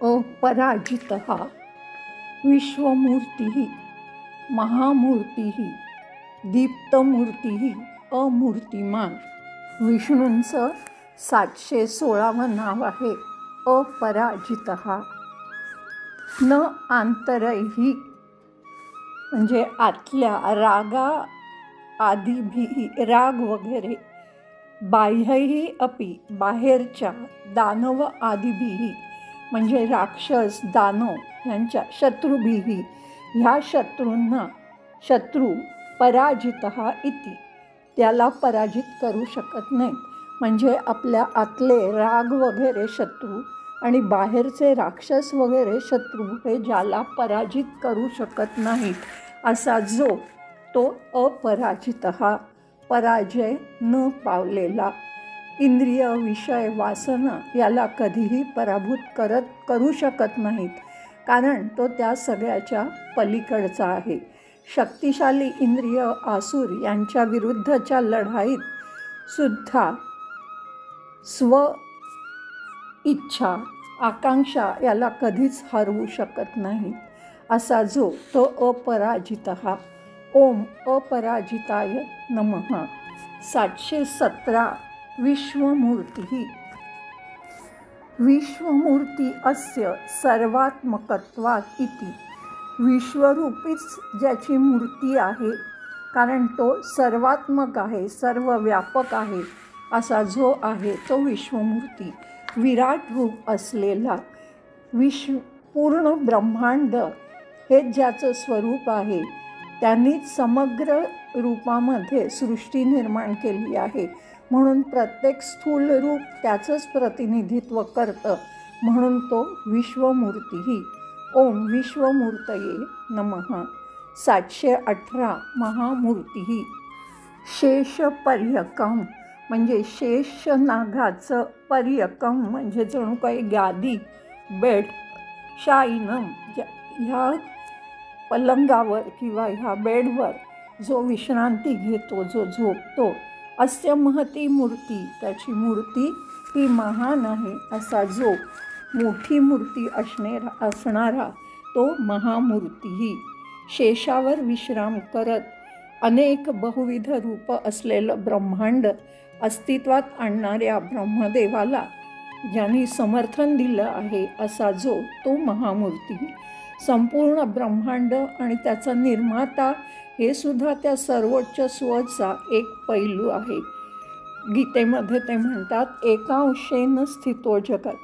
अपराजितः विश्वमूर्तिः महामूर्तिः दीप्तमूर्तिः अमूर्तिमान. विष्णूंचं 716वं नाव आहे अपराजितः. न आंतरैहि म्हणजे आतल्या रागा आदिभिही राग वगैरे, बाह्यही अपि बाहेरच्या, दानव आदिभिही म्हणजे राक्षस दानव यांच्या, शत्रुभिही ह्या शत्रूंना शत्रू पराजितः इति त्याला पराजित करू शकत नाही. म्हणजे आपल्या आतले राग वगैरे शत्रू आणि बाहेरचे राक्षस वगैरे शत्रू हे ज्याला पराजित करू शकत नाहीत असा जो तो अपराजितः पराजय न पावलेला. इंद्रिय विषय वासना याला कधीही पराभूत करू शकत नाहीत, कारण तो त्या सगळ्याच्या पलीकडचा आहे. शक्तिशाली इंद्रिय आसुर यांच्या विरुद्धच्या लढाईत सुद्धा स्व इच्छा आकांक्षा याला कधीच हरवू शकत नाही असा जो तो अपराजितः. ओम अपराजिताय नमः. 717 विश्वमूर्तिः. विश्वमूर्ती अस्य सर्वात्मकत्वात् इति विश्वरूपीच ज्याची मूर्ती आहे, कारण तो सर्वात्मक आहे, सर्वव्यापक आहे असा जो आहे तो विश्वमूर्ती. विराट रूप असलेला पूर्ण ब्रह्मांड हे ज्याचं स्वरूप आहे, त्यांनीच समग्र रूपामध्ये सृष्टी निर्माण केली आहे. म्हणून प्रत्येक स्थूल रूप त्याचंच प्रतिनिधित्व करतं, म्हणून तो विश्वमूर्तीही. ओम विश्वमूर्तये नमः. 718 महामूर्तीः. शेषपर्यकम म्हणजे शेष नागाचं, पर्यकम म्हणजे जणू काही गादी, बेड. शायिनम ह्या पलंगावर किंवा ह्या बेडवर जो विश्रांती घेतो, जो झोपतो. अस्य महती मूर्ती त्याची मूर्ती ही महान आहे असा जो मोठी मूर्ती असणारा तो महामूर्तीही. शेषावर विश्राम करत अनेक बहुविध रूप असलेलं ब्रह्मांड अस्तित्वात आणणाऱ्या ब्रह्मदेवाला ज्यांनी समर्थन दिलं आहे असा जो तो महामूर्ती. संपूर्ण ब्रह्मांड आणि त्याचा निर्माता हे सुद्धा त्या सर्वोच्च स्वचा एक पैलू आहे. गीतेमध्ये ते म्हणतात एकांशेन स्थितो जगत,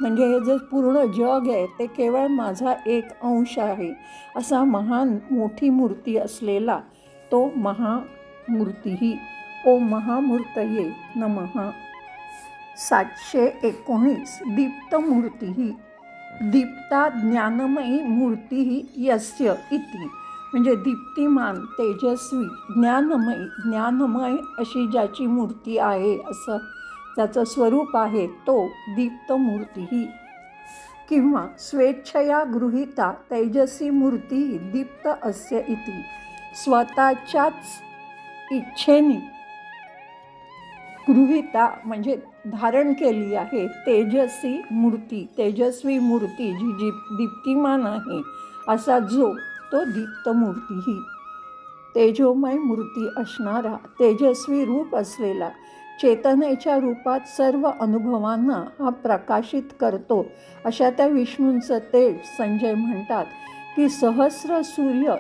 म्हणजे हे जे पूर्ण जग आहे ते केवळ माझा एक अंश आहे असा महान मोठी मूर्ती असलेला तो महामूर्तीही. ओम महामूर्तये नमः. 719 दीप्तमूर्तीः. दीप्ता ज्ञानमयी मूर्ती यस्य इति म्हणजे दीप्तिमान, तेजस्वी, ज्ञानमय अशी ज्याची मूर्ती आहे असं त्याचं स्वरूप आहे तो दीप्तमूर्तीः. किंवा स्वेच्छया गृहीता तेजसी मूर्ती दीप्त अस्य इति स्वतःच्याच इच्छेने गृहीता म्हणजे धारण केली आहे तेजसी मूर्ती, तेजस्वी मूर्ती जी दीप्तिमान आहे असा जो तो दीप्तमूर्तीही. तेजोमय मूर्ती असणारा, तेजस्वी रूप असलेला, चेतनेच्या रूपात सर्व अनुभवांना हा प्रकाशित करतो अशा त्या विष्णूंचं तेज. संजय म्हणतात की सहस्र सूर्य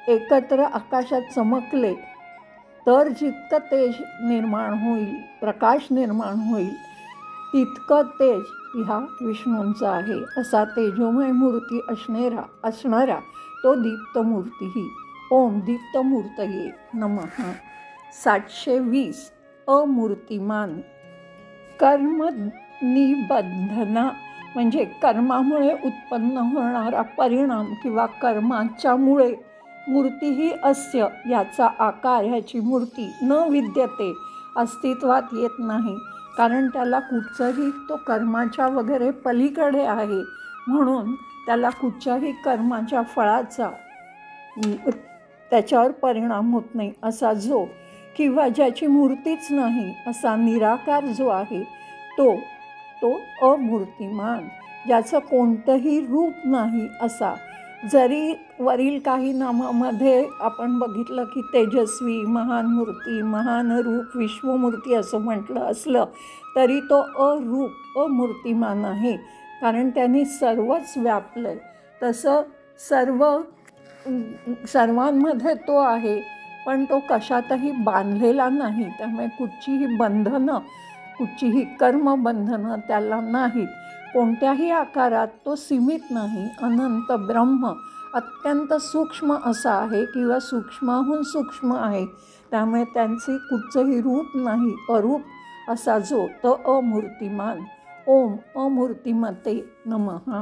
एकत्र आकाशात चमकले तर जितकं तेज निर्माण होईल, प्रकाश निर्माण होईल, तितकं तेज ह्या विष्णूंचं आहे असा तेजोमय मूर्ती असणारा तो दीप्तमूर्तीही. ओम दीप्तमूर्तये नमः. 720 अमूर्तिमान. कर्म निबंधना म्हणजे कर्मामुळे उत्पन्न होणारा परिणाम किंवा कर्माच्यामुळे मूर्तीही अस्य याचा आकार, ह्याची मूर्ती न विद्यते अस्तित्वात येत नाही, कारण त्याला कुठचंही तो कर्माच्या वगैरे पलीकडे आहे, म्हणून त्याला कुठच्याही कर्माच्या फळाचा त्याच्यावर परिणाम होत नाही असा जो, किंवा ज्याची मूर्तीच नाही असा निराकार जो आहे तो अमूर्तिमान. ज्याचं कोणतंही रूप नाही असा. जरी वरील काही नामामध्ये आपण बघितलं की तेजस्वी, महान मूर्ती, महान रूप, विश्वमूर्ती असं म्हटलं असलं तरी तो अरूप, अमूर्तिमान आहे. कारण त्यांनी सर्वच व्यापलं आहे. तसं सर्वांमध्ये तो आहे, पण तो कशातही बांधलेला नाही. त्यामुळे कुठचीही बंधनं, कुठचीही कर्मबंधनं त्याला नाहीत. कोणत्याही आकारात तो सीमित नाही. अनंत ब्रह्म अत्यंत सूक्ष्म असा आहे किंवा सूक्ष्माहून सूक्ष्म आहे. त्यामुळे त्यांचे कुठचंही रूप नाही. अरूप असा जो तो अमूर्तिमान. ओम अमूर्तिमते नमः.